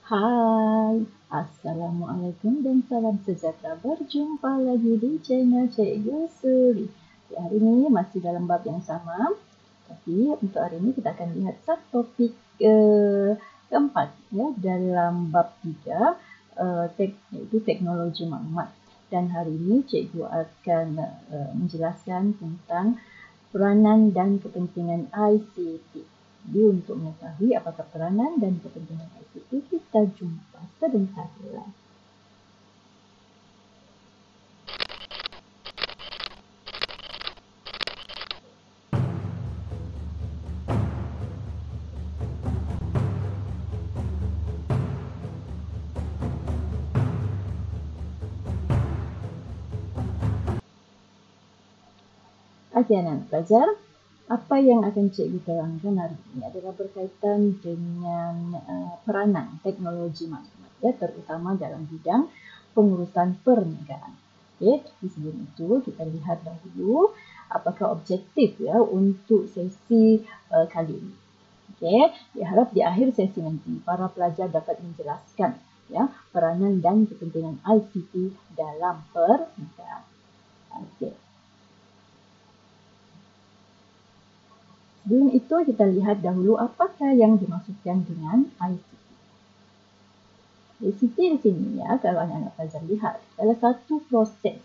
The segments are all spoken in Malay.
Hai, Assalamualaikum dan salam sejahtera. Berjumpa lagi di channel Cikgu Suri. Hari ini masih dalam bab yang sama. Tapi untuk hari ini kita akan lihat subtopik keempat ya, dalam bab 3 iaitu teknologi maklumat. Dan hari ini cikgu akan menjelaskan tentang peranan dan kepentingan ICT. Jadi untuk mengetahui apakah peranan dan kepentingan ICT, kita jumpa sebentar lagi. Okey anak pelajar, apa yang akan cikgu terangkan hari ini adalah berkaitan dengan peranan teknologi maklumat ya, terutama dalam bidang pengurusan perniagaan. Okey, tapi sebelum itu kita lihat dahulu apakah objektif ya untuk sesi kali ini. Okey, diharap di akhir sesi nanti para pelajar dapat menjelaskan ya peranan dan kepentingan ICT dalam perniagaan. Okey. Sebelum itu kita lihat dahulu apakah yang dimaksudkan dengan ICT. ICT di sini ya, kalau anak-anak pelajar lihat adalah satu proses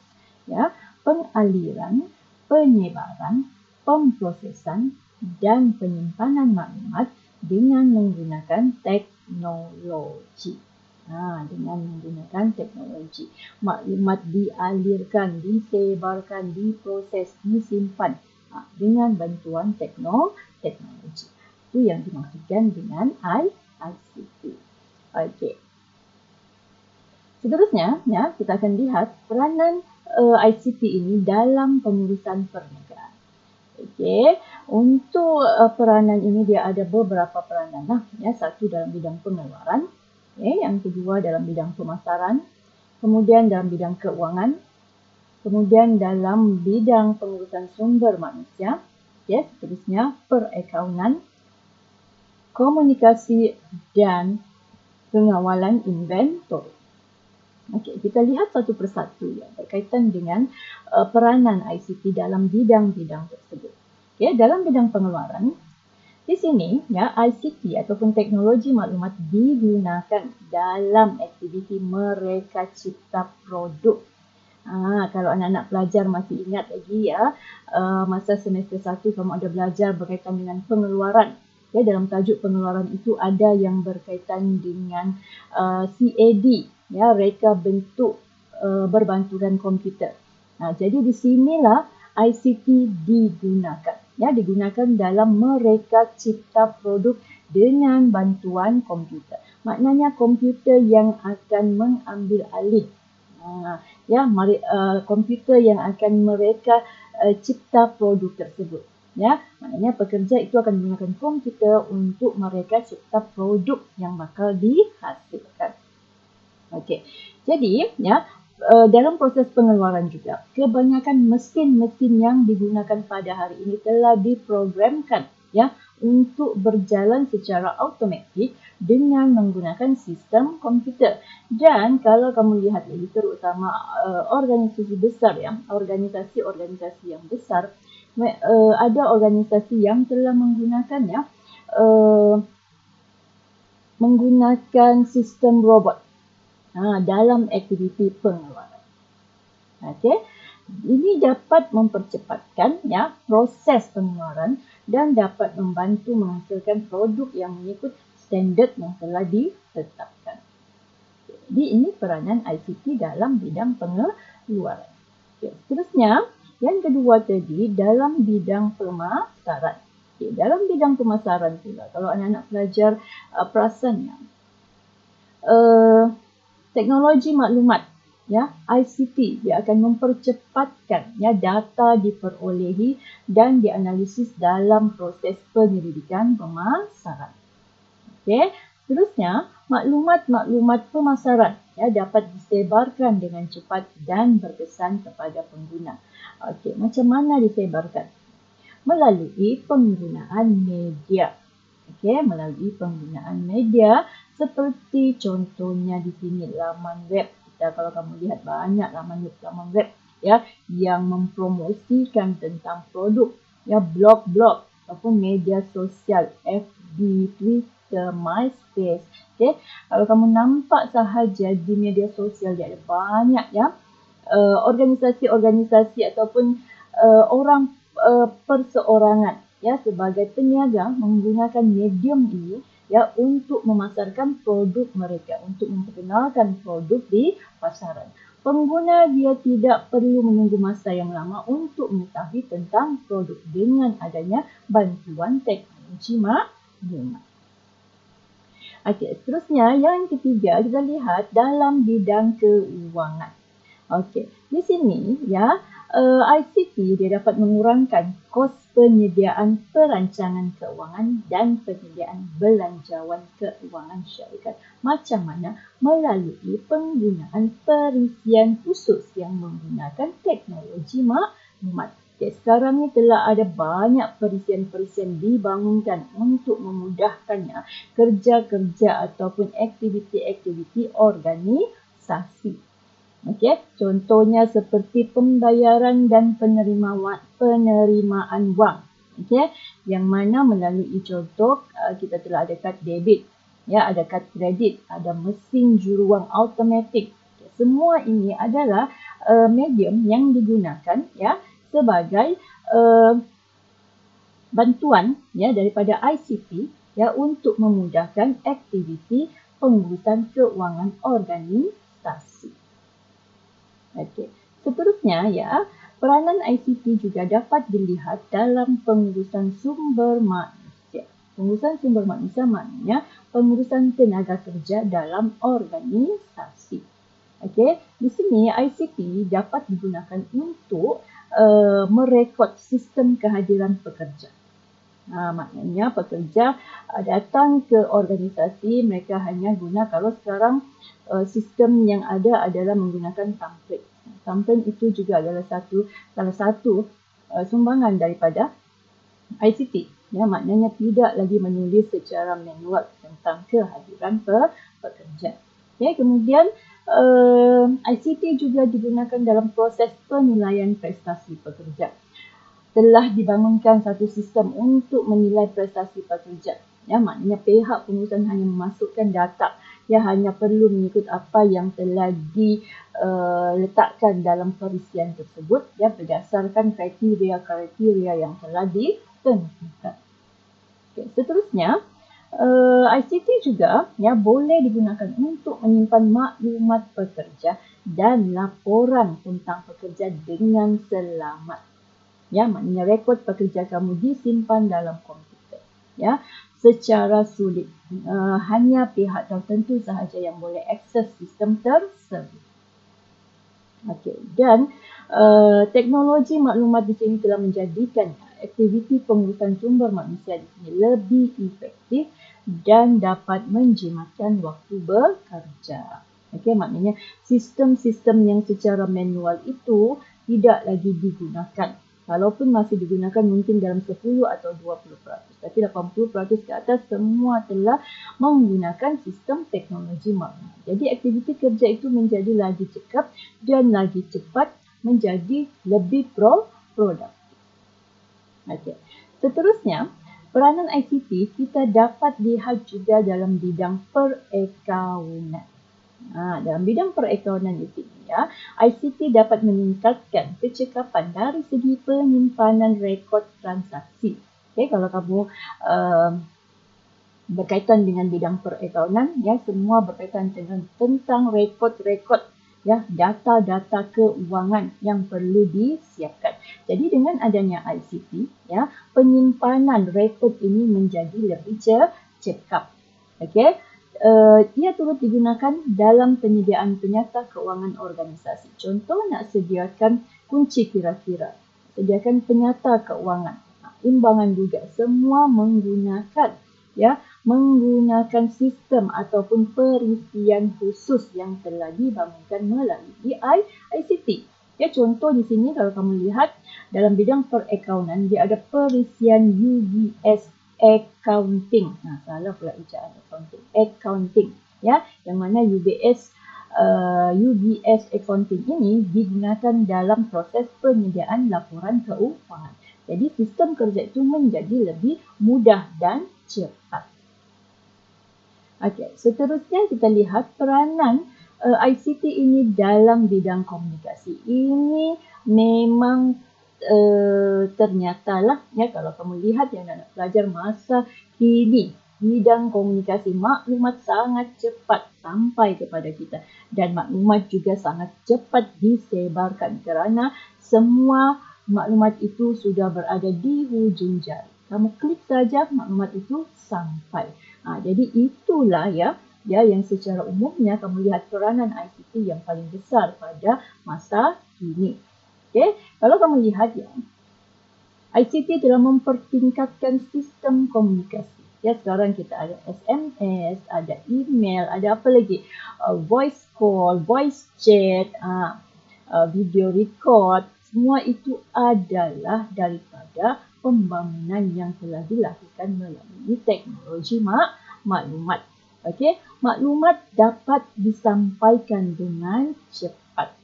ya, pengaliran, penyebaran, pemprosesan dan penyimpanan maklumat dengan menggunakan teknologi. Dengan menggunakan teknologi, maklumat dialirkan, disebarkan, diproses, disimpan dengan bantuan teknologi. Itu yang dimaksudkan dengan ICT. Okey. Seterusnya, ya, kita akan lihat peranan ICT ini dalam pengurusan perniagaan. Okey, untuk peranan ini dia ada beberapa peranan lah. Ya, satu dalam bidang pengeluaran, yang kedua dalam bidang pemasaran, kemudian dalam bidang keuangan, kemudian dalam bidang pengurusan sumber manusia, seterusnya perakaunan, komunikasi dan pengawalan inventory. Okey, kita lihat satu persatu ya, berkaitan dengan peranan ICT dalam bidang-bidang tersebut. Okey, dalam bidang pengeluaran, di sini ya ICT ataupun teknologi maklumat digunakan dalam aktiviti mereka cipta produk. Kalau anak-anak pelajar masih ingat lagi ya, masa semester 1 kamu ada belajar berkaitan dengan pengeluaran. Ya, dalam tajuk pengeluaran itu ada yang berkaitan dengan CAD, ya, reka bentuk berbantuan komputer. Jadi di sinilah ICT digunakan. Ya, digunakan dalam mereka cipta produk dengan bantuan komputer. Maknanya komputer yang akan mengambil alih komputer yang akan mereka cipta produk tersebut. Ya, maknanya pekerja itu akan menggunakan komputer untuk mereka cipta produk yang bakal dihasilkan. Okey. Jadi, ya, dalam proses pengeluaran juga, kebanyakan mesin-mesin yang digunakan pada hari ini telah diprogramkan ya untuk berjalan secara automatik dengan menggunakan sistem komputer. Dan kalau kamu lihat lagi terutama organisasi besar ya, organisasi-organisasi yang besar, ada organisasi yang telah menggunakan sistem robot dalam aktiviti pengeluaran. Okey. Ini dapat mempercepatkan ya proses pengeluaran dan dapat membantu menghasilkan produk yang mengikut standard yang telah ditetapkan. Jadi ini peranan ICT dalam bidang pengeluaran. Okay. Seterusnya, yang kedua tadi dalam bidang pemasaran. Okay. Dalam bidang pemasaran pula, kalau anak-anak pelajar perasan ya, teknologi maklumat ya, ICT dia akan mempercepatkan ya data diperolehi dan dianalisis dalam proses penyelidikan pemasaran. Okey, seterusnya maklumat-maklumat pemasaran ya dapat disebarkan dengan cepat dan berkesan kepada pengguna. Okey, macam mana disebarkan? Melalui penggunaan media. Okey, melalui penggunaan media Seperti contohnya di sini laman web. Kalau kamu lihat banyak laman web ya yang mempromosikan tentang produk, ya blog-blog ataupun media sosial, FB, Twitter, MySpace. Okey, kalau kamu nampak sahaja di media sosial dia ada banyak ya organisasi-organisasi ataupun orang perseorangan ya sebagai peniaga menggunakan medium ini ya untuk memasarkan produk mereka, untuk memperkenalkan produk di pasaran. Pengguna dia tidak perlu menunggu masa yang lama untuk mengetahui tentang produk dengan adanya bantuan teknologi maklumat. Okey, seterusnya yang ketiga kita lihat dalam bidang keuangan. Okey, di sini ya ICT dia dapat mengurangkan kos penyediaan perancangan keuangan dan penyediaan belanjawan keuangan syarikat. Macam mana? Melalui penggunaan perisian khusus yang menggunakan teknologi maklumat. Okay, sekarang ni telah ada banyak perisian-perisian dibangunkan untuk memudahkannya kerja-kerja ataupun aktiviti-aktiviti organisasi. Okey, contohnya seperti pembayaran dan penerimaan wang. Okey, yang mana melalui contoh kita telah ada kad debit, ya, ada kad kredit, ada mesin juru wang automatik. Okay, semua ini adalah medium yang digunakan ya sebagai bantuan ya daripada ICT ya untuk memudahkan aktiviti pengurusan keuangan organisasi. Okey. Seterusnya ya, peranan ICT juga dapat dilihat dalam pengurusan sumber manusia. Pengurusan sumber manusia maknanya pengurusan tenaga kerja dalam organisasi. Okey, di sini ICT dapat digunakan untuk merekod sistem kehadiran pekerja. Maknanya pekerja datang ke organisasi, mereka hanya guna, kalau sekarang sistem yang ada adalah menggunakan template. Template itu juga adalah salah satu sumbangan daripada ICT. Ya, maknanya tidak lagi menulis secara manual tentang kehadiran pekerja. Okay, kemudian ICT juga digunakan dalam proses penilaian prestasi pekerja. Telah dibangunkan satu sistem untuk menilai prestasi pekerja. Ya, maknanya pihak pengurusan hanya memasukkan data. Ya, hanya perlu mengikut apa yang telah diletakkan dalam perisian tersebut ya berdasarkan kriteria yang telah ditentukan. Okay, seterusnya ICT juga ya boleh digunakan untuk menyimpan maklumat pekerja dan laporan tentang pekerja dengan selamat. Ya, maknanya rekod pekerja kamu disimpan dalam komputer ya secara sulit. Hanya pihak tertentu sahaja yang boleh akses sistem tersebut. Okey, dan teknologi maklumat di sini telah menjadikan aktiviti pengurusan sumber manusia di sini lebih efektif dan dapat menjimatkan waktu bekerja. Okey, maknanya sistem-sistem yang secara manual itu tidak lagi digunakan. Walaupun masih digunakan mungkin dalam 10 atau 20%. Tapi 80% ke atas semua telah menggunakan sistem teknologi maklumat. Jadi aktiviti kerja itu menjadi lagi cekap dan lagi cepat, menjadi lebih produktif. Okay. Seterusnya, peranan ICT kita dapat lihat juga dalam bidang perakaunan. Dalam bidang perakaunan di sini ya, ICT dapat meningkatkan kecekapan dari segi penyimpanan rekod transaksi. Okay, kalau kamu berkaitan dengan bidang perakaunan, ya semua berkaitan dengan tentang rekod-rekod ya data-data keuangan yang perlu disiapkan. Jadi dengan adanya ICT ya, penyimpanan rekod ini menjadi lebih cekap. Okey. Ia turut digunakan dalam penyediaan penyata keuangan organisasi. Contoh, nak sediakan kunci kira-kira, sediakan penyata keuangan, imbangan juga, semua menggunakan sistem ataupun perisian khusus yang telah dibangunkan melalui ICT. Ya, contoh di sini kalau kamu lihat dalam bidang perakaunan dia ada perisian UBS accounting. Salah pula ejaan accounting. Accounting, ya, yang mana UBS accounting ini digunakan dalam proses penyediaan laporan keuangan. Jadi sistem kerja itu menjadi lebih mudah dan cepat. Okey, seterusnya kita lihat peranan ICT ini dalam bidang komunikasi. Ini memang ternyata lah, ya, kalau kamu lihat yang nak belajar masa kini, bidang komunikasi, maklumat sangat cepat sampai kepada kita dan maklumat juga sangat cepat disebarkan kerana semua maklumat itu sudah berada di hujung jari. Kamu klik saja, maklumat itu sampai. Jadi itulah ya yang secara umumnya kamu lihat peranan ICT yang paling besar pada masa kini. Okay? Kalau kamu lihat ya, ICT telah mempertingkatkan sistem komunikasi. Ya, sekarang kita ada SMS, ada email, ada apa lagi? Voice call, voice chat, video record. Semua itu adalah daripada pembangunan yang telah dilakukan melalui teknologi maklumat. Okey, maklumat dapat disampaikan dengan cepat.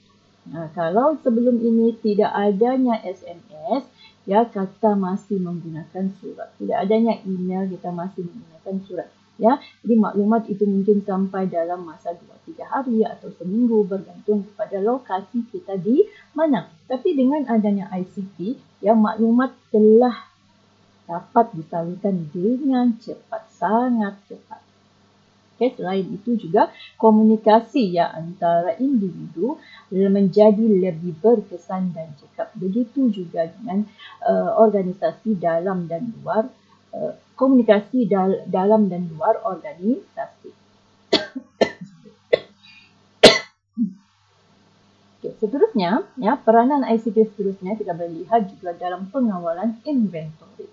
Kalau sebelum ini tidak adanya SMS, ya, kita masih menggunakan surat. Tidak adanya email, kita masih menggunakan surat. Ya, jadi maklumat itu mungkin sampai dalam masa 2-3 hari atau seminggu bergantung kepada lokasi kita di mana. Tapi dengan adanya ICT, ya, maklumat telah dapat disalurkan dengan cepat, sangat cepat. Okay, selain itu juga komunikasi ya antara individu menjadi lebih berkesan dan cekap. Begitu juga dengan organisasi dalam dan luar, komunikasi dalam dan luar organisasi. Okay, seterusnya, ya, peranan ICT seterusnya kita boleh lihat juga dalam pengawalan inventory.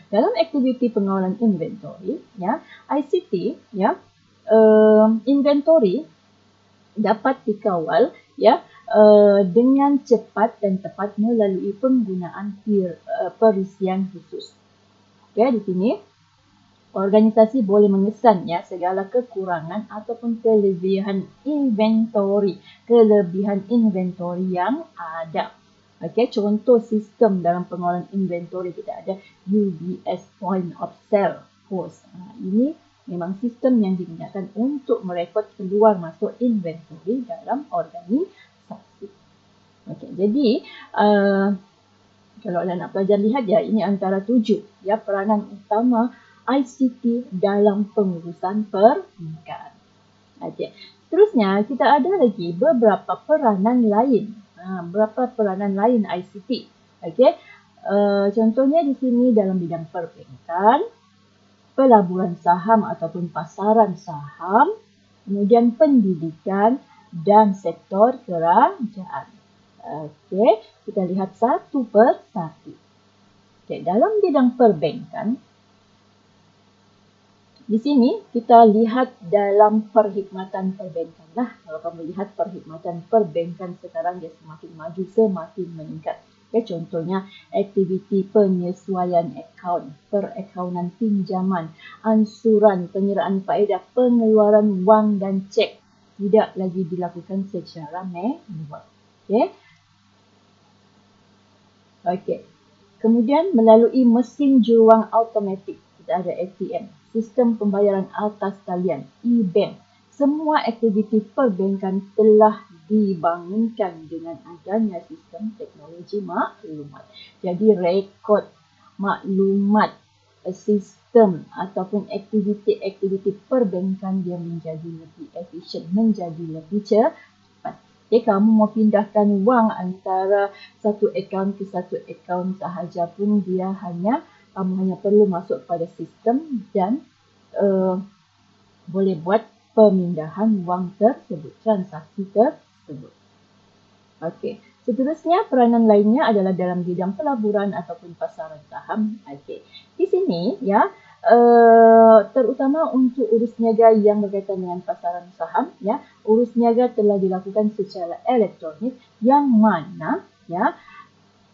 Dalam aktiviti pengawalan inventory, ya, ICT, ya, inventory dapat dikawal, ya, dengan cepat dan tepat melalui penggunaan perisian khusus. Ya, di sini organisasi boleh mengesan, ya, segala kekurangan ataupun kelebihan inventory yang ada. Okey, contoh sistem dalam pengelolaan inventory kita ada UBS Point of Sale Host. Ini memang sistem yang digunakan untuk merekod keluar masuk inventory dalam organisasi. Okey, jadi kalau anda nak pelajar lihat ya, ini antara 7 ya peranan utama ICT dalam pengurusan perniagaan. Okey, seterusnya kita ada lagi beberapa peranan lain. Berapa peranan lain ICT. Okey. Contohnya di sini dalam bidang perbankan, pelaburan saham ataupun pasaran saham, kemudian pendidikan dan sektor kerajaan. Okey, kita lihat satu per satu. Okey, dalam bidang perbankan, di sini kita lihat dalam perkhidmatan perbankan lah. Kalau kamu lihat perkhidmatan perbankan sekarang dia semakin maju, semakin meningkat. Okay, contohnya aktiviti penyesuaian akaun, perakaunan pinjaman, ansuran, penyeraan faedah, pengeluaran wang dan cek tidak lagi dilakukan secara manual. Okey. Kemudian melalui mesin juruang automatik, kita ada ATM. Sistem pembayaran atas talian, e-bank. Semua aktiviti perbankan telah dibangunkan dengan adanya sistem teknologi maklumat. Jadi rekod maklumat, sistem ataupun aktiviti-aktiviti perbankan dia menjadi lebih efisien, menjadi lebih cepat. Okay, kamu mau pindahkan wang antara satu akaun ke satu akaun sahaja pun kamu hanya perlu masuk pada sistem dan boleh buat pemindahan wang tersebut, transaksi tersebut. Okey, seterusnya peranan lainnya adalah dalam bidang pelaburan ataupun pasaran saham. Okey, di sini ya terutama untuk urus niaga yang berkaitan dengan pasaran saham, ya, urus niaga telah dilakukan secara elektronik yang mana ya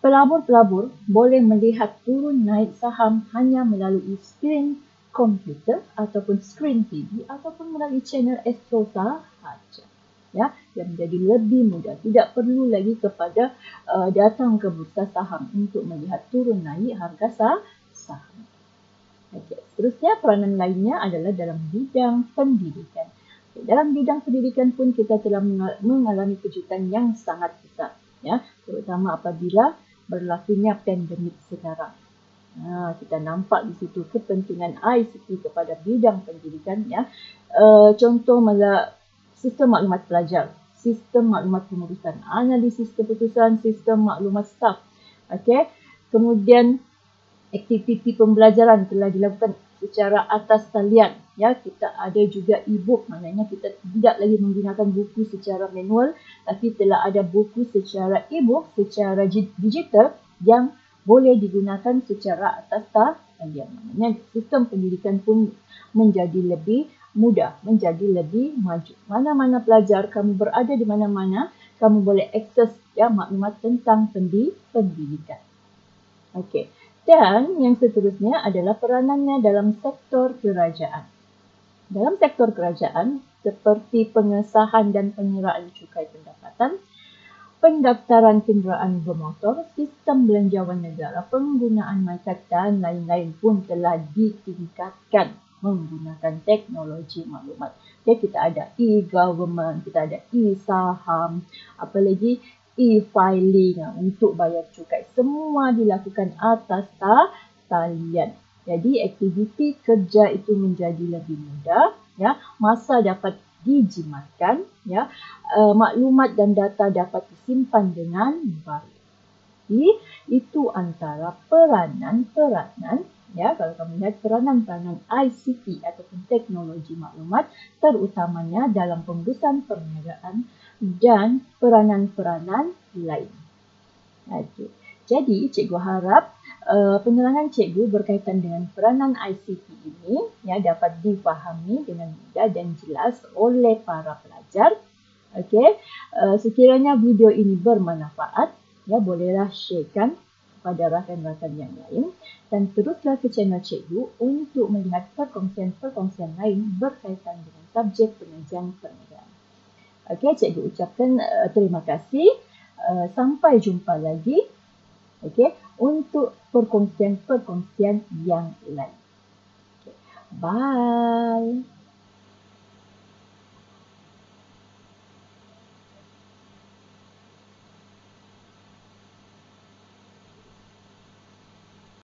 Pelabur-pelabur boleh melihat turun naik saham hanya melalui skrin komputer ataupun skrin TV ataupun melalui channel Astro sahaja. Ya, yang menjadi lebih mudah. Tidak perlu lagi kepada datang ke bursa saham untuk melihat turun naik harga saham. Okay. Seterusnya, peranan lainnya adalah dalam bidang pendidikan. Okay. Dalam bidang pendidikan pun kita telah mengalami kejutan yang sangat besar. Ya, terutama apabila berlakunya pandemik sekarang. Kita nampak di situ kepentingan ICT kepada bidang pendidikan. Ya. Contoh sistem maklumat pelajar, sistem maklumat pengurusan, analisis keputusan, sistem maklumat staf. Okay. Kemudian aktiviti pembelajaran telah dilakukan secara atas talian. Ya, kita ada juga e-book, maknanya kita tidak lagi menggunakan buku secara manual, tapi telah ada buku secara e-book, secara digital yang boleh digunakan secara atas talian. Maknanya sistem pendidikan pun menjadi lebih mudah, menjadi lebih maju. Mana-mana pelajar, kamu berada di mana-mana, kamu boleh akses ya maklumat tentang pendidikan. Okey. Dan yang seterusnya adalah peranannya dalam sektor kerajaan. Dalam sektor kerajaan, seperti pengesahan dan penyeraan cukai pendapatan, pendaftaran kenderaan bermotor, sistem belanjawan negara, penggunaan MyKad dan lain-lain pun telah ditingkatkan menggunakan teknologi maklumat. Okay, kita ada e-government, kita ada e-saham, apalagi e-filing untuk bayar cukai. Semua dilakukan atas talian. Jadi aktiviti kerja itu menjadi lebih mudah, ya. Masa dapat dijimatkan, ya. Maklumat dan data dapat disimpan dengan baik. Jadi itu antara peranan-peranan, ya, kalau kamu lihat peranan-peranan ICT ataupun teknologi maklumat, terutamanya dalam pengurusan perniagaan dan peranan-peranan lain. Okey. Jadi cikgu harap penerangan cikgu berkaitan dengan peranan ICT ini ya dapat difahami dengan mudah dan jelas oleh para pelajar. Okey. Sekiranya video ini bermanfaat, ya bolehlah sharekan kepada rakan-rakan yang lain dan teruslah ke channel cikgu untuk melihat perkongsian-perkongsian lain berkaitan dengan subjek pengajian perniagaan. Okey, cikgu ucapkan terima kasih. Sampai jumpa lagi. Okey, untuk perkongsian-perkongsian yang lain. Okay. Bye.